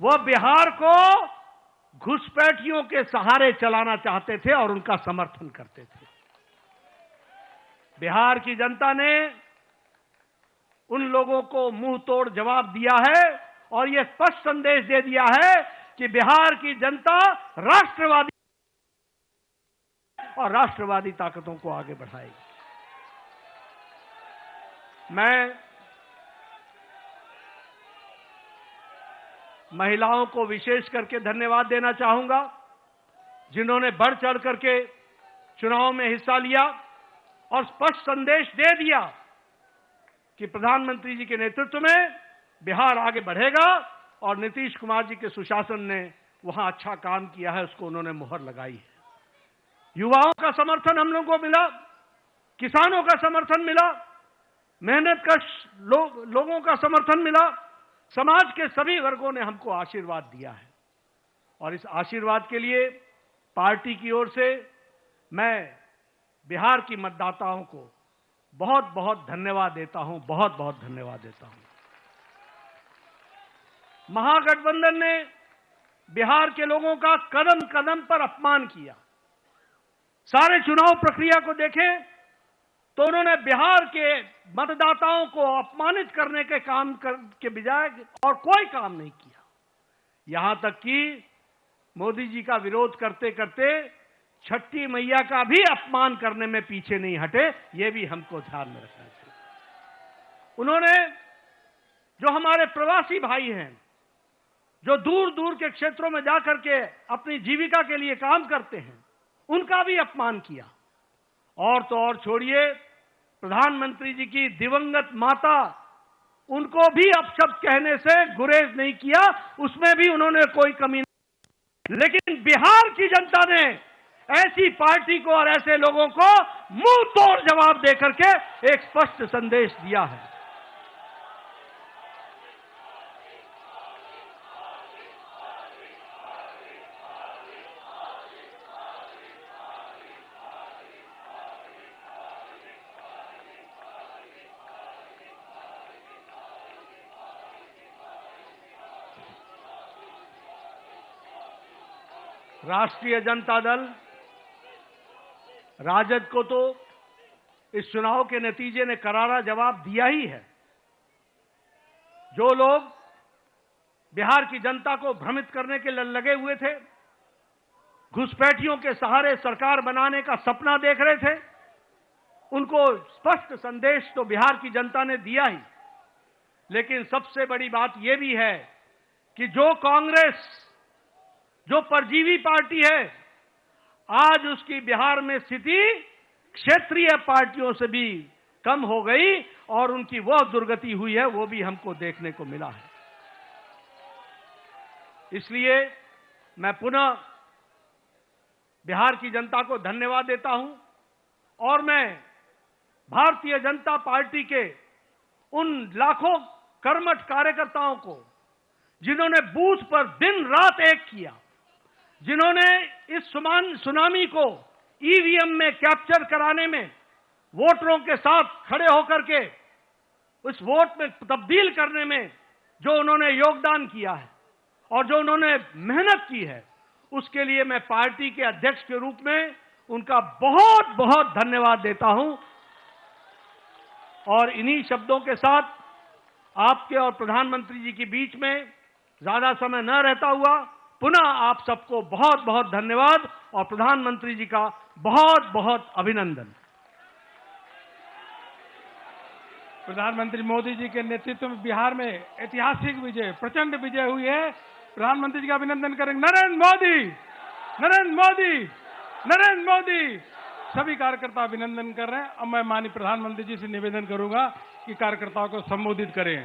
वो बिहार को घुसपैठियों के सहारे चलाना चाहते थे और उनका समर्थन करते थे। बिहार की जनता ने उन लोगों को मुंह तोड़ जवाब दिया है और यह स्पष्ट संदेश दे दिया है कि बिहार की जनता राष्ट्रवादी और राष्ट्रवादी ताकतों को आगे बढ़ाएगी। मैं महिलाओं को विशेष करके धन्यवाद देना चाहूंगा, जिन्होंने बढ़ चढ़ करके चुनाव में हिस्सा लिया और स्पष्ट संदेश दे दिया कि प्रधानमंत्री जी के नेतृत्व में बिहार आगे बढ़ेगा और नीतीश कुमार जी के सुशासन ने वहां अच्छा काम किया है, उसको उन्होंने मुहर लगाई है। युवाओं का समर्थन हम लोगों को मिला, किसानों का समर्थन मिला, मेहनत का लोगों का समर्थन मिला, समाज के सभी वर्गों ने हमको आशीर्वाद दिया है और इस आशीर्वाद के लिए पार्टी की ओर से मैं बिहार की मतदाताओं को बहुत बहुत धन्यवाद देता हूं, बहुत बहुत धन्यवाद देता हूं। महागठबंधन ने बिहार के लोगों का कदम कदम पर अपमान किया। सारे चुनाव प्रक्रिया को देखें तो उन्होंने बिहार के मतदाताओं को अपमानित करने के काम के बजाय और कोई काम नहीं किया। यहां तक कि मोदी जी का विरोध करते करते छठी मैया का भी अपमान करने में पीछे नहीं हटे, यह भी हमको ध्यान में रखना चाहिए। उन्होंने जो हमारे प्रवासी भाई हैं, जो दूर दूर के क्षेत्रों में जाकर के अपनी जीविका के लिए काम करते हैं, उनका भी अपमान किया। और तो और छोड़िए, प्रधानमंत्री जी की दिवंगत माता, उनको भी अपशब्द कहने से गुरेज नहीं किया, उसमें भी उन्होंने कोई कमी नहीं। लेकिन बिहार की जनता ने ऐसी पार्टी को और ऐसे लोगों को मुंह तोड़ जवाब देकर के एक स्पष्ट संदेश दिया है। राष्ट्रीय जनता दल राजद को तो इस चुनाव के नतीजे ने करारा जवाब दिया ही है। जो लोग बिहार की जनता को भ्रमित करने के लिए लगे हुए थे, घुसपैठियों के सहारे सरकार बनाने का सपना देख रहे थे, उनको स्पष्ट संदेश तो बिहार की जनता ने दिया ही। लेकिन सबसे बड़ी बात यह भी है कि जो कांग्रेस, जो परजीवी पार्टी है, आज उसकी बिहार में स्थिति क्षेत्रीय पार्टियों से भी कम हो गई और उनकी वह दुर्गति हुई है, वो भी हमको देखने को मिला है। इसलिए मैं पुनः बिहार की जनता को धन्यवाद देता हूं और मैं भारतीय जनता पार्टी के उन लाखों कर्मठ कार्यकर्ताओं को, जिन्होंने बूथ पर दिन रात एक किया, जिन्होंने इस सुनामी को ईवीएम में कैप्चर कराने में वोटरों के साथ खड़े होकर के उस वोट में तब्दील करने में जो उन्होंने योगदान किया है और जो उन्होंने मेहनत की है, उसके लिए मैं पार्टी के अध्यक्ष के रूप में उनका बहुत बहुत धन्यवाद देता हूं। और इन्हीं शब्दों के साथ आपके और प्रधानमंत्री जी के बीच में ज्यादा समय न रहता हुआ पुनः आप सबको बहुत बहुत धन्यवाद और प्रधानमंत्री जी का बहुत बहुत अभिनंदन। प्रधानमंत्री मोदी जी के नेतृत्व में बिहार में ऐतिहासिक विजय, प्रचंड विजय हुई है। प्रधानमंत्री जी का अभिनंदन करेंगे। नरेंद्र मोदी, नरेंद्र मोदी, नरेंद्र मोदी। सभी कार्यकर्ता अभिनंदन कर रहे हैं। अब मैं माननीय प्रधानमंत्री जी से निवेदन करूंगा कि कार्यकर्ताओं को संबोधित करें।